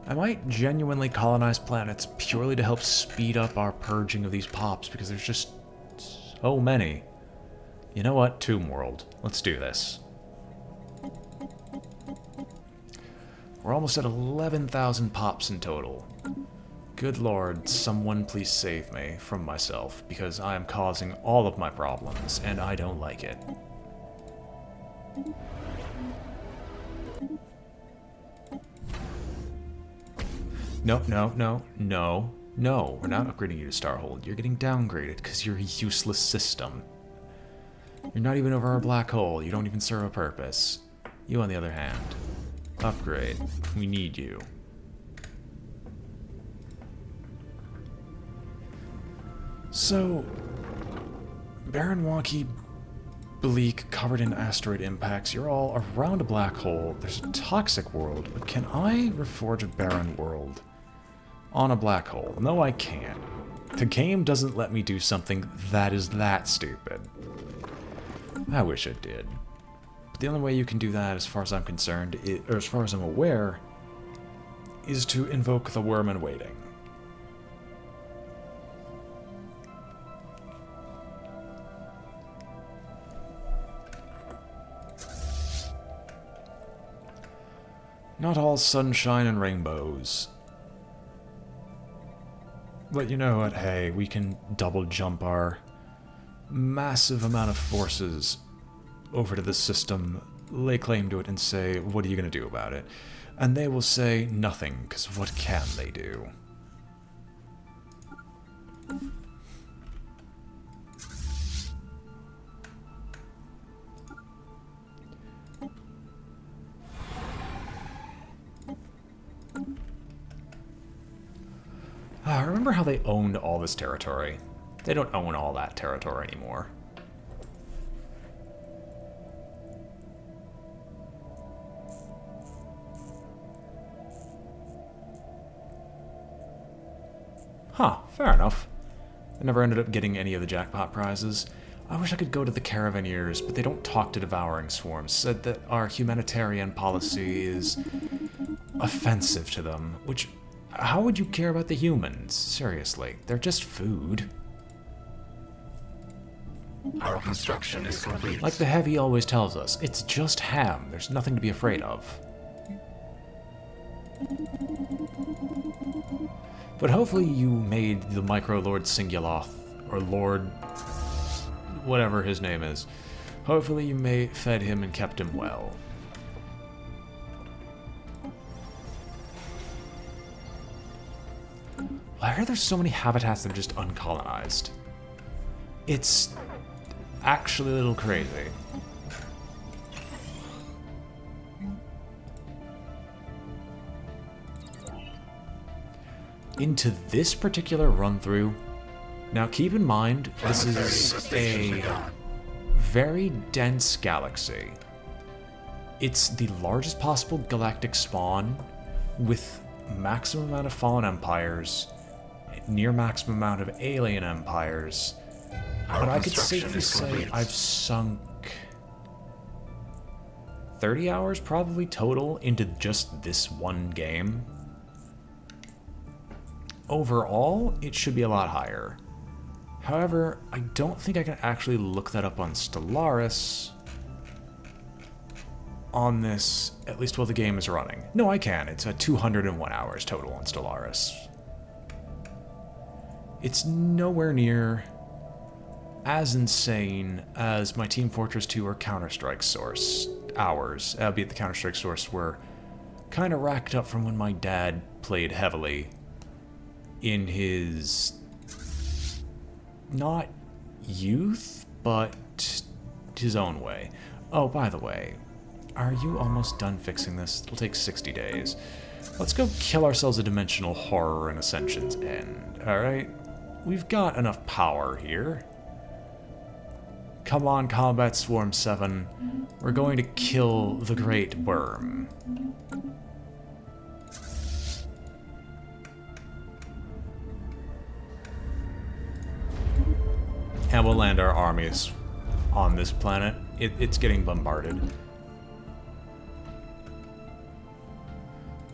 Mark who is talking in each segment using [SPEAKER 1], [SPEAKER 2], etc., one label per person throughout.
[SPEAKER 1] I might genuinely colonize planets purely to help speed up our purging of these pops, because there's just so many. You know what? Tomb World. Let's do this. We're almost at 11,000 pops in total. Good lord, someone please save me from myself, because I am causing all of my problems, and I don't like it. No, no, no, no, no. We're not upgrading you to Starhold. You're getting downgraded because you're a useless system. You're not even over our black hole. You don't even serve a purpose. You, on the other hand, upgrade. We need you. So, barren, wonky, bleak, covered in asteroid impacts, you're all around a black hole. There's a toxic world, but can I reforge a barren world on a black hole? No, I can't. The game doesn't let me do something that is that stupid. I wish it did. But the only way you can do that, as far as I'm concerned, or as far as I'm aware, is to invoke the worm in waiting. Not all sunshine and rainbows. But you know what, hey, we can double jump our massive amount of forces over to the system, lay claim to it, and say, what are you going to do about it? And they will say nothing, because what can they do? Remember how they owned all this territory? They don't own all that territory anymore. Huh, fair enough. I never ended up getting any of the jackpot prizes. I wish I could go to the Caravaneers, but they don't talk to Devouring Swarms. Said that our humanitarian policy is offensive to them, which... How would you care about the humans? Seriously, they're just food.
[SPEAKER 2] Our construction is complete.
[SPEAKER 1] Like the Heavy always tells us, it's just ham. There's nothing to be afraid of. But hopefully you made the Micro Lord Singuloth, or Lord... whatever his name is. Hopefully you fed him and kept him well. I heard there's so many habitats that are just uncolonized. It's actually a little crazy. Into this particular run-through, now keep in mind, this is a very dense galaxy. It's the largest possible galactic spawn with maximum amount of fallen empires, near maximum amount of alien empires, but I could safely say I've sunk 30 hours probably total into just this one game. Overall, it should be a lot higher. However, I don't think I can actually look that up on Stellaris on this, at least while the game is running. No, I can. It's at 201 hours total on Stellaris. It's nowhere near as insane as my Team Fortress 2 or Counter-Strike source hours, albeit the Counter-Strike source were kind of racked up from when my dad played heavily in his, not youth, but his own way. Oh, by the way, are you almost done fixing this? It'll take 60 days. Let's go kill ourselves a dimensional horror in Ascension's End, alright? We've got enough power here. Come on, Combat Swarm 7. We're going to kill the Great Worm. And we'll land our armies on this planet. It's getting bombarded.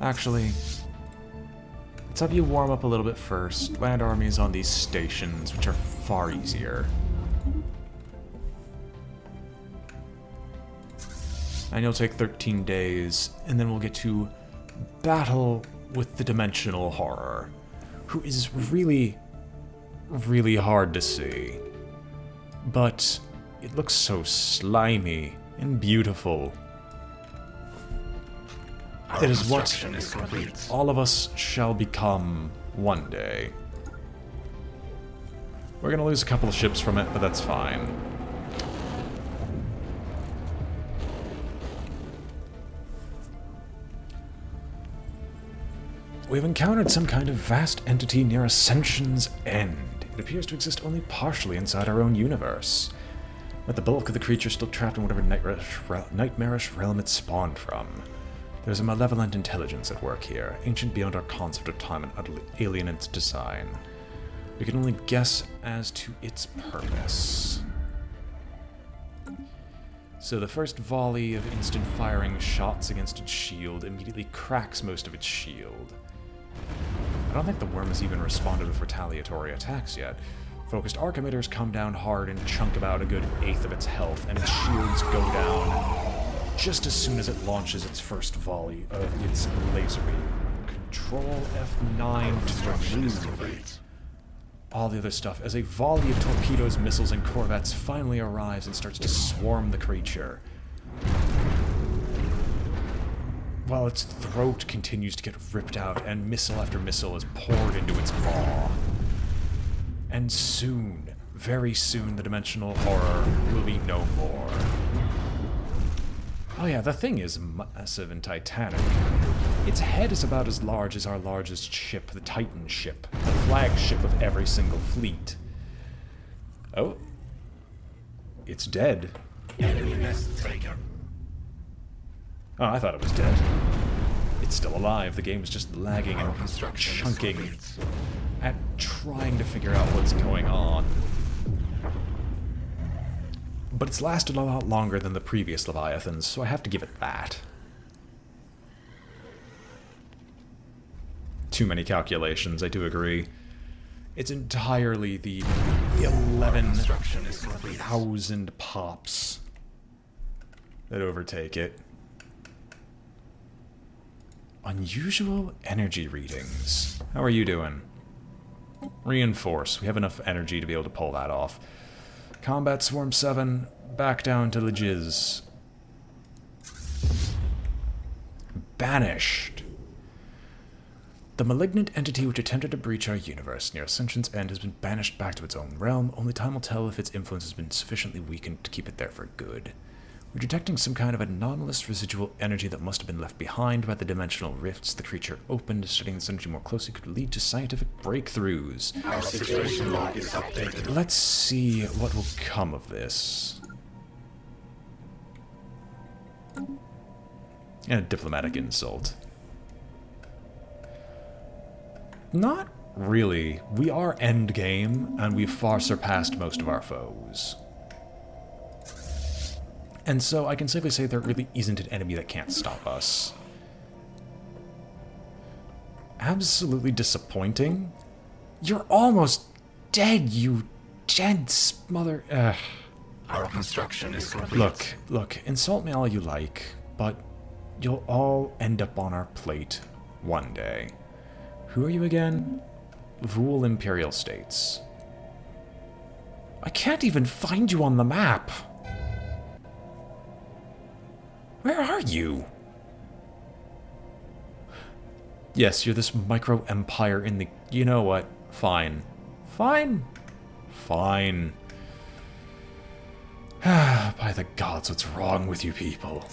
[SPEAKER 1] Actually, Let's have you warm up a little bit first. Land armies on these stations, which are far easier. And you'll take 13 days, and then we'll get to battle with the Dimensional Horror, who is really, really hard to see. But it looks so slimy and beautiful. It is what all of us shall become one day. We're gonna lose a couple of ships from it, but that's fine. We've encountered some kind of vast entity near Ascension's end. It appears to exist only partially inside our own universe, with the bulk of the creature still trapped in whatever nightmarish realm it spawned from. There's a malevolent intelligence at work here, ancient beyond our concept of time and utterly alien in its design. We can only guess as to its purpose. So the first volley of instant firing shots against its shield immediately cracks most of its shield. I don't think the worm has even responded with retaliatory attacks yet. Focused arc emitters come down hard and chunk about a good eighth of its health, and its shields go down just as soon as it launches its first volley of its laser beam. Control F9 to remove all the other stuff as a volley of torpedoes, missiles, and corvettes finally arrives and starts to swarm the creature, while its throat continues to get ripped out and missile after missile is poured into its maw. And soon, very soon, the Dimensional Horror will be no more. Oh yeah, the thing is massive and titanic. Its head is about as large as our largest ship, the Titan ship, the flagship of every single fleet. Oh. It's dead.
[SPEAKER 2] Enemy nest taken.
[SPEAKER 1] Oh, I thought it was dead. It's still alive. The game is just lagging and chunking at trying to figure out what's going on. But it's lasted a lot longer than the previous Leviathans, so I have to give it that. Too many calculations, I do agree. It's entirely the 11,000 pops that overtake it. Unusual energy readings. How are you doing? Reinforce. We have enough energy to be able to pull that off. Combat Swarm 7, back down to the jizz. Banished. The malignant entity which attempted to breach our universe near Ascension's end has been banished back to its own realm. Only time will tell if its influence has been sufficiently weakened to keep it there for good. We're detecting some kind of anomalous residual energy that must have been left behind by the dimensional rifts the creature opened. Studying this energy more closely could lead to scientific breakthroughs.
[SPEAKER 2] Our situation log is updated.
[SPEAKER 1] Let's see what will come of this. And a diplomatic insult. Not really. We are endgame, and we've far surpassed most of our foes. And so I can safely say there really isn't an enemy that can't stop us. Absolutely disappointing. You're almost dead, you dead mother...
[SPEAKER 2] Our construction is complete.
[SPEAKER 1] Look, insult me all you like, but you'll all end up on our plate one day. Who are you again? Vul Imperial States. I can't even find you on the map. Where are you? Yes, you're this micro-empire in the... You know what? Fine. Fine. Fine. By the gods, what's wrong with you people?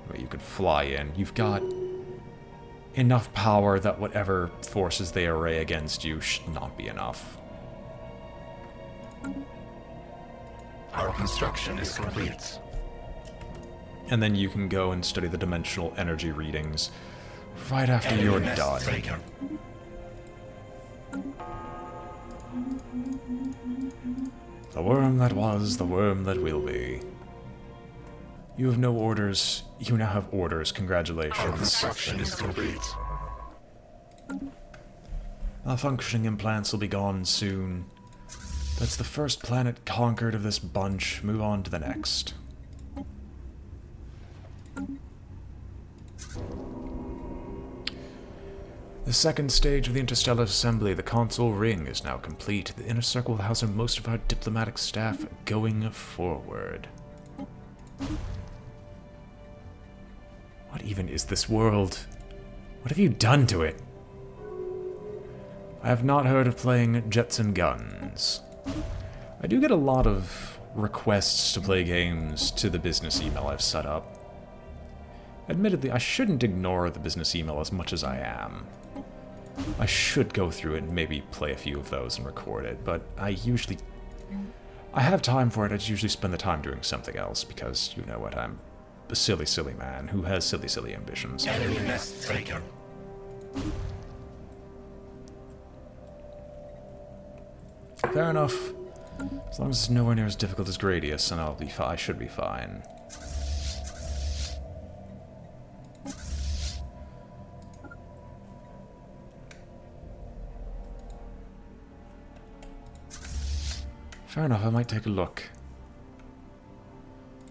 [SPEAKER 1] Well, you could fly in. You've got enough power that whatever forces they array against you should not be enough.
[SPEAKER 2] Our construction is complete.
[SPEAKER 1] And then you can go and study the dimensional energy readings right after you're done.
[SPEAKER 2] Taken.
[SPEAKER 1] The worm that was, the worm that will be. You have no orders. You now have orders.
[SPEAKER 2] Our
[SPEAKER 1] Congratulations.
[SPEAKER 2] construction is complete.
[SPEAKER 1] Our functioning implants will be gone soon. That's the first planet conquered of this bunch. Move on to the next. The second stage of the interstellar assembly, the console ring, is now complete. The inner circle will house most of our diplomatic staff going forward. What even is this world? What have you done to it? I have not heard of playing Jets and Guns. I do get a lot of requests to play games to the business email I've set up. Admittedly, I shouldn't ignore the business email as much as I am. I should go through it and maybe play a few of those and record it, but I have time for it. I just usually spend the time doing something else because, you know what, I'm a silly, silly man who has silly, silly ambitions.
[SPEAKER 2] Enemy nest taken.
[SPEAKER 1] Fair enough. As long as it's nowhere near as difficult as Gradius, and I should be fine. Fair enough, I might take a look.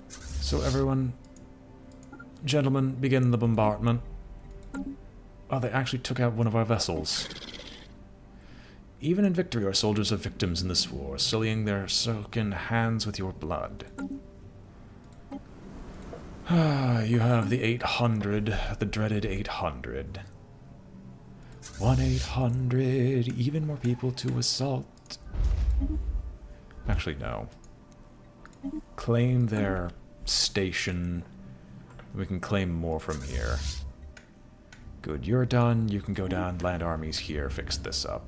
[SPEAKER 1] So everyone, gentlemen, begin the bombardment. Oh, they actually took out one of our vessels. Even in victory, our soldiers are victims in this war, sullying their soaking hands with your blood. You have the 800, the dreaded 800. 1-800, even more people to assault. Actually, no. Claim their station. We can claim more from here. Good, you're done. You can go down, land armies here, fix this up.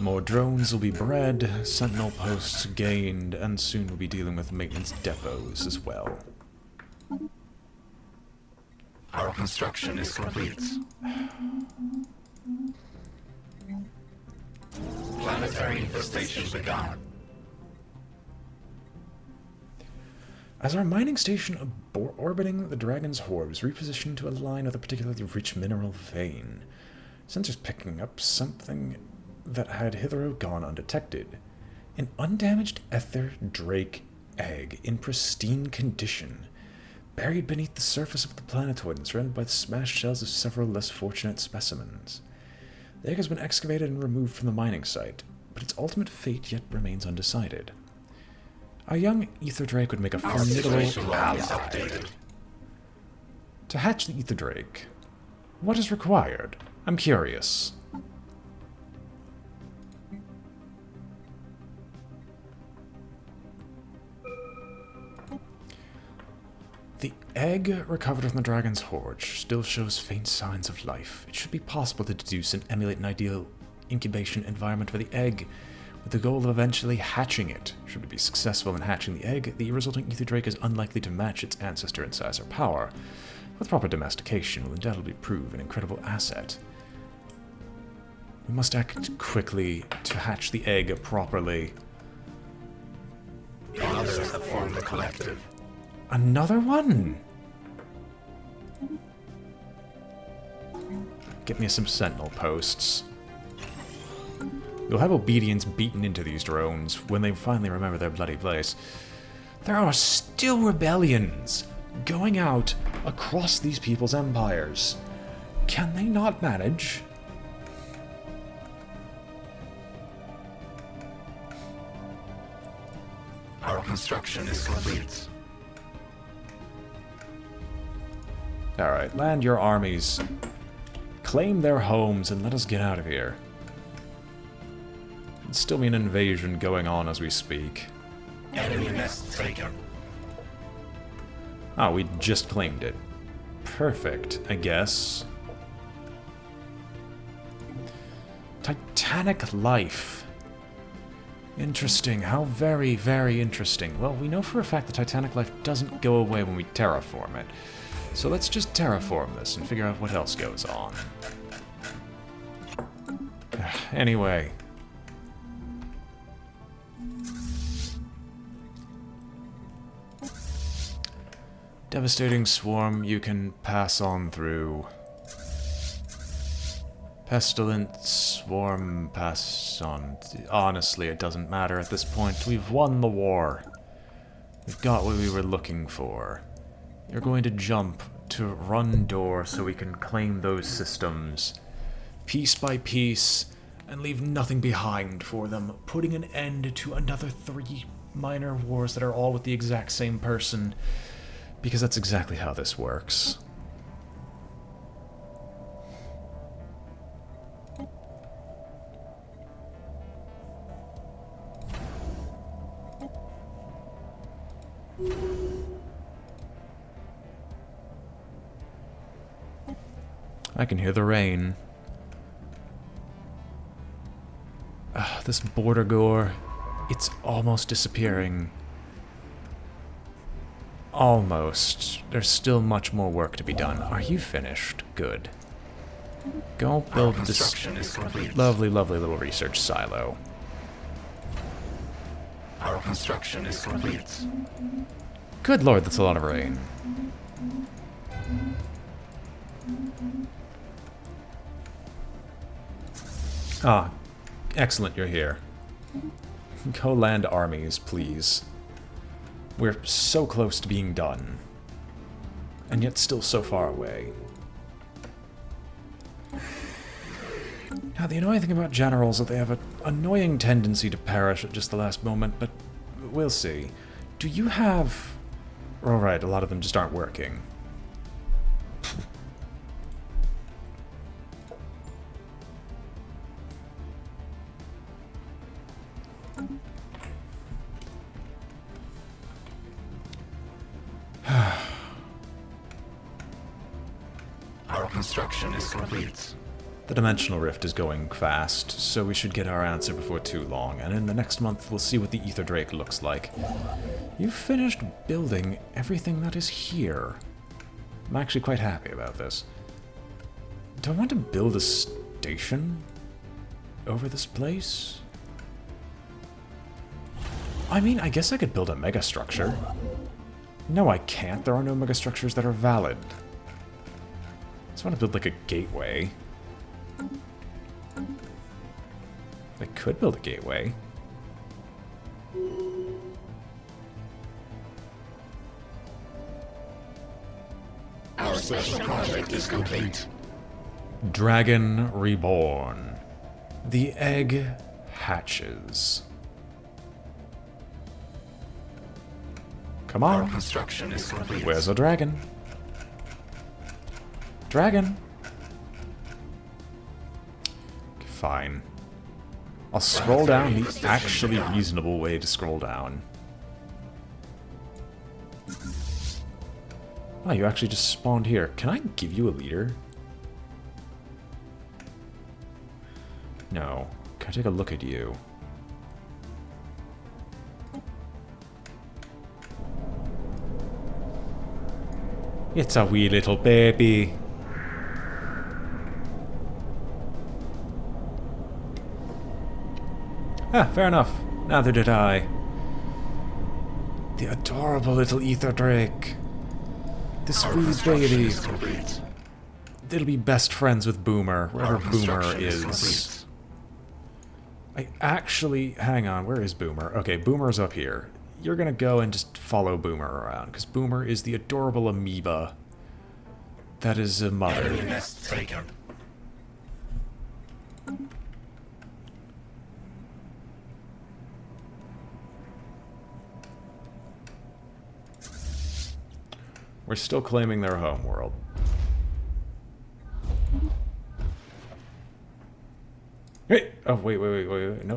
[SPEAKER 1] More drones will be bred, sentinel posts gained, and soon we'll be dealing with maintenance depots as well.
[SPEAKER 2] Our construction is complete. Planetary infestation begun.
[SPEAKER 1] As our mining station orbiting the Dragon's Horde is repositioned to align with a particularly rich mineral vein, sensors picking up something that had hitherto gone undetected. An undamaged ether drake egg in pristine condition, buried beneath the surface of the planetoid and surrounded by the smashed shells of several less fortunate specimens. The egg has been excavated and removed from the mining site, but its ultimate fate yet remains undecided. A young ether drake would make a formidable ally. To hatch the ether drake, what is required? I'm curious. The egg recovered from the Dragon's Horde still shows faint signs of life. It should be possible to deduce and emulate an ideal incubation environment for the egg, with the goal of eventually hatching it. Should it be successful in hatching the egg, the resulting ether drake is unlikely to match its ancestor in size or power. With proper domestication, will undoubtedly prove an incredible asset. We must act quickly to hatch the egg properly.
[SPEAKER 2] The others have formed the collective.
[SPEAKER 1] Another one? Get me some sentinel posts. You'll have obedience beaten into these drones when they finally remember their bloody place. There are still rebellions going out across these people's empires. Can they not manage?
[SPEAKER 2] Our construction is complete.
[SPEAKER 1] Alright, land your armies. Claim their homes and let us get out of here. There'd still be an invasion going on as we speak.
[SPEAKER 2] Enemy nest taken.
[SPEAKER 1] Oh, we just claimed it. Perfect, I guess. Titanic life. Interesting. How very, very interesting. Well, we know for a fact that Titanic life doesn't go away when we terraform it. So let's just terraform this and figure out what else goes on. Anyway. Devastating swarm, you can pass on through. Pestilent swarm, pass on. Honestly, it doesn't matter at this point. We've won the war. We've got what we were looking for. You're going to jump to run door so we can claim those systems piece by piece and leave nothing behind for them, putting an end to another 3 minor wars that are all with the exact same person. Because that's exactly how this works. I can hear the rain. This border gore, it's almost disappearing. Almost. There's still much more work to be done. Are you finished? Good. Go build this lovely, lovely little research silo.
[SPEAKER 2] Our construction is complete.
[SPEAKER 1] Good lord, that's a lot of rain. Ah, excellent, you're here. Go land armies, please. We're so close to being done, and yet still so far away. Now, the annoying thing about generals is that they have an annoying tendency to perish at just the last moment, but we'll see. Do you have... Oh, right, a lot of them just aren't working.
[SPEAKER 2] Our construction is complete.
[SPEAKER 1] The dimensional rift is going fast, so we should get our answer before too long, and in the next month we'll see what the Ether Drake looks like. You've finished building everything that is here. I'm actually quite happy about this. Do I want to build a station over this place? I mean, I guess I could build a megastructure. No, I can't. There are no megastructures that are valid. I just want to build like a gateway. I could build a gateway.
[SPEAKER 2] Our special project is complete.
[SPEAKER 1] Dragon Reborn. The egg hatches. Come
[SPEAKER 2] Our
[SPEAKER 1] on.
[SPEAKER 2] construction is complete.
[SPEAKER 1] Where's the dragon? Dragon. Fine. I'll scroll down the actually reasonable way to scroll down. Oh, you actually just spawned here. Can I give you a leader? No. Can I take a look at you? It's a wee little baby. Ah, fair enough. Neither did I. The adorable little Ether Drake. This wee baby. It'll be best friends with Boomer, wherever Boomer is. I actually... Hang on, where is Boomer? Okay, Boomer's up here. You're gonna go and just follow Boomer around, because Boomer is the adorable amoeba that is a mother.
[SPEAKER 2] Enemy nest taken.
[SPEAKER 1] We're still claiming their home world. Hey! Oh, wait. No.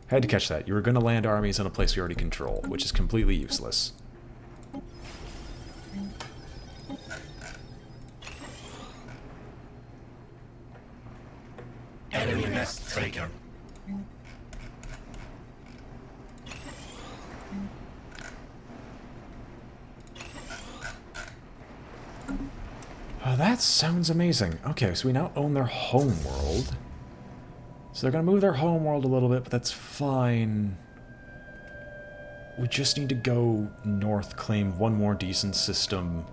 [SPEAKER 1] Had to catch that. You were going to land armies on a place we already control, which is completely useless.
[SPEAKER 2] Enemy nest taken.
[SPEAKER 1] Oh, that sounds amazing. Okay, so we now own their home world. So they're going to move their home world a little bit, but that's fine. We just need to go north, claim one more decent system.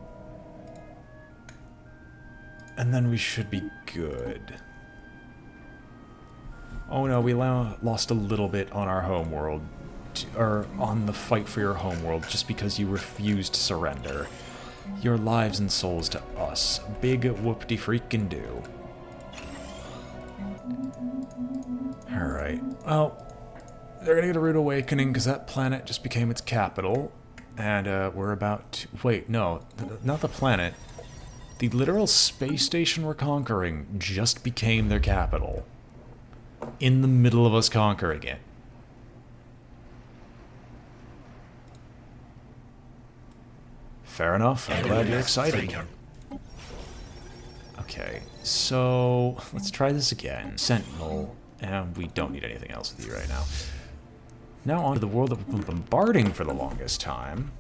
[SPEAKER 1] And then we should be good. Oh no, we lost a little bit on our home world. Or on the fight for your home world, just because you refused to surrender. Your lives and souls to us. Big whoop-de-freaking-do. Alright, well, they're gonna get a rude awakening because that planet just became its capital. And we're about to... Wait, no, not the planet. The literal space station we're conquering just became their capital. In the middle of us conquering it. Fair enough. I'm glad you're excited. Okay, so let's try this again. Sentinel, and we don't need anything else with you right now. Now on to the world that we've been bombarding for the longest time.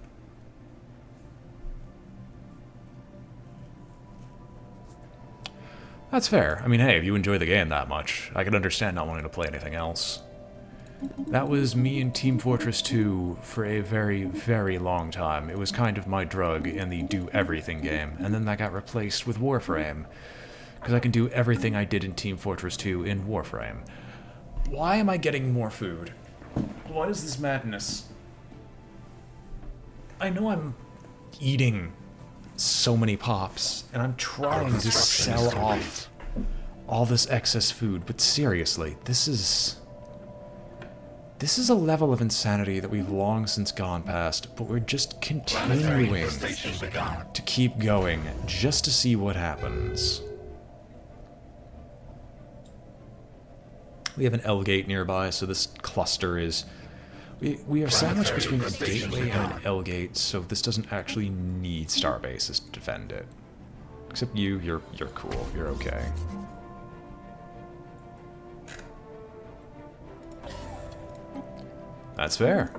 [SPEAKER 1] That's fair. I mean, hey, if you enjoy the game that much, I can understand not wanting to play anything else. That was me in Team Fortress 2 for a very, very long time. It was kind of my drug in the do-everything game, and then that got replaced with Warframe, because I can do everything I did in Team Fortress 2 in Warframe. Why am I getting more food? What is this madness? I know I'm eating so many pops, and I'm trying to sell off all this excess food, but seriously, this is a level of insanity that we've long since gone past, but we're just continuing to keep going just to see what happens. We have an L gate nearby, so this cluster is... We are sandwiched between a gateway and an L gate, so this doesn't actually need starbases to defend it. Except you're cool, you're okay. That's fair.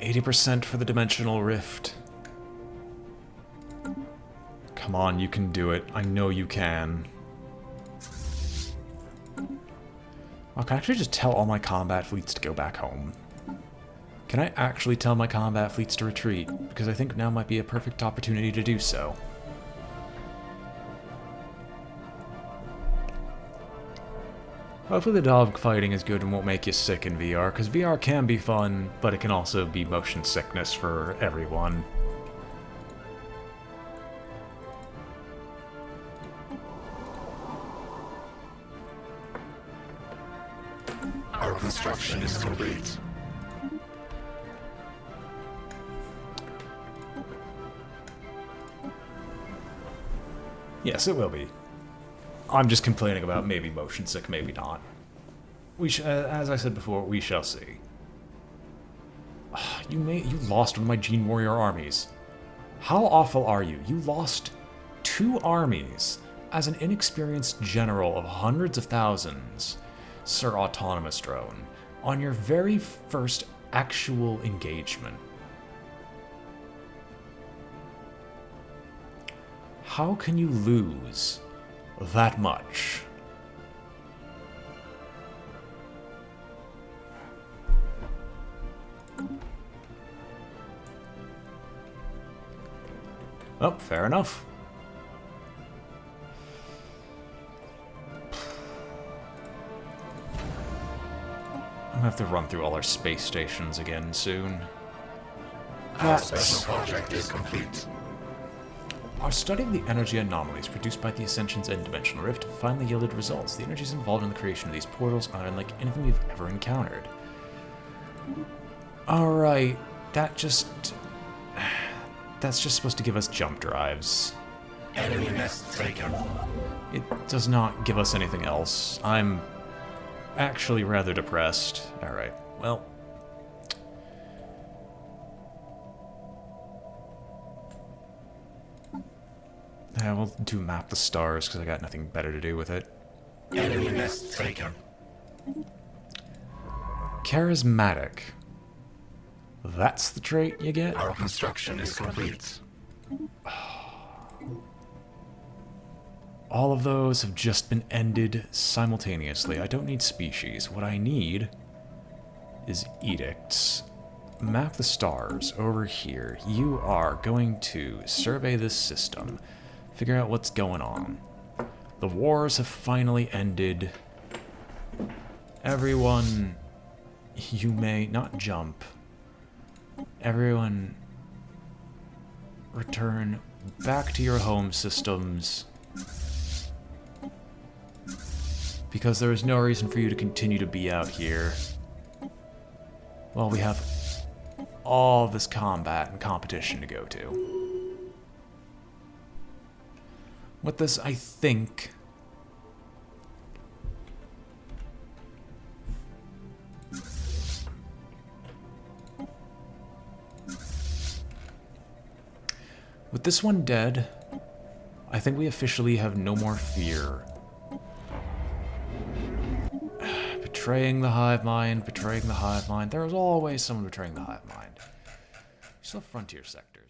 [SPEAKER 1] %for the dimensional rift. Come on, you can do it. I know you can. I can actually just tell all my combat fleets to go back home. Can I actually tell my combat fleets to retreat? Because I think now might be a perfect opportunity to do so. Hopefully the dog fighting is good and won't make you sick in VR, because VR can be fun, but it can also be motion sickness for everyone.
[SPEAKER 2] Our construction is complete.
[SPEAKER 1] Yes, it will be. I'm just complaining about maybe motion sick, maybe not. As I said before, we shall see. You lost one of my Gene Warrior armies. How awful are you? You lost 2 armies as an inexperienced general of hundreds of thousands, Sir Autonomous Drone, on your very first actual engagement. How can you lose that much? Oh, fair enough. I'm gonna have to run through all our space stations again soon.
[SPEAKER 2] Our special project is complete.
[SPEAKER 1] Our study of the energy anomalies produced by the Ascension's N-dimensional rift finally yielded results. The energies involved in the creation of these portals are unlike anything we've ever encountered. Alright, that's just supposed to give us jump drives.
[SPEAKER 2] Enemy nest taken.
[SPEAKER 1] It does not give us anything else. I'm actually rather depressed. Alright, well... yeah, we'll do map the stars, because I got nothing better to do with it.
[SPEAKER 2] Enemy nest taken.
[SPEAKER 1] Charismatic. That's the trait you get?
[SPEAKER 2] Our construction is complete.
[SPEAKER 1] All of those have just been ended simultaneously. I don't need species. What I need is edicts. Map the stars over here. You are going to survey this system. Figure out what's going on. The wars have finally ended. Everyone, you may not jump. Everyone, return back to your home systems. Because there is no reason for you to continue to be out here. Well, we have all this combat and competition to go to. With this, I think... With this one dead, I think we officially have no more fear. Betraying the hive mind, betraying the hive mind. There's always someone betraying the hive mind. Still frontier sectors.